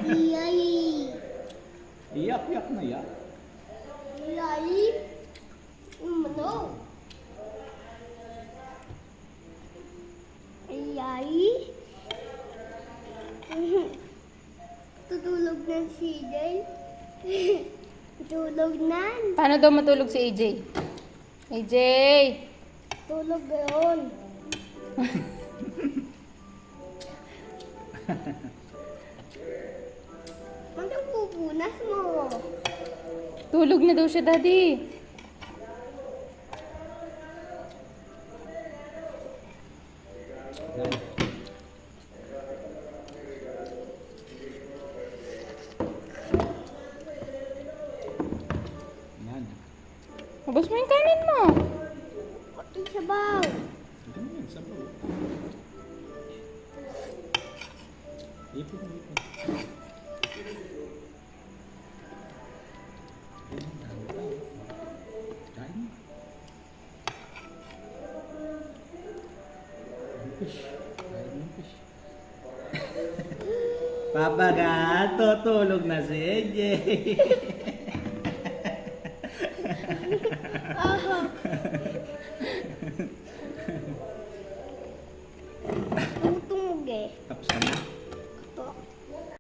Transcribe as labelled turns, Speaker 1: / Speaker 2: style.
Speaker 1: Iyay.
Speaker 2: Iyak-yak na yak.
Speaker 1: Iyay. Ano? Iyay. Tutulog na si Jay. Tutulog na.
Speaker 3: Paano daw matulog si AJ? AJ!
Speaker 1: Tulog ngayon. Anong pupunas mo?
Speaker 3: Tulog na daw siya, Daddy.
Speaker 2: Yan.
Speaker 3: Ubus mo yung kanin mo.
Speaker 1: Pati sabaw.
Speaker 2: Ganun yan, sabaw. Ipon, ipon. Ganun, dami tao. Kain mo. Ang fish. Kain mo fish. Papa ka, tutulog na si AJ.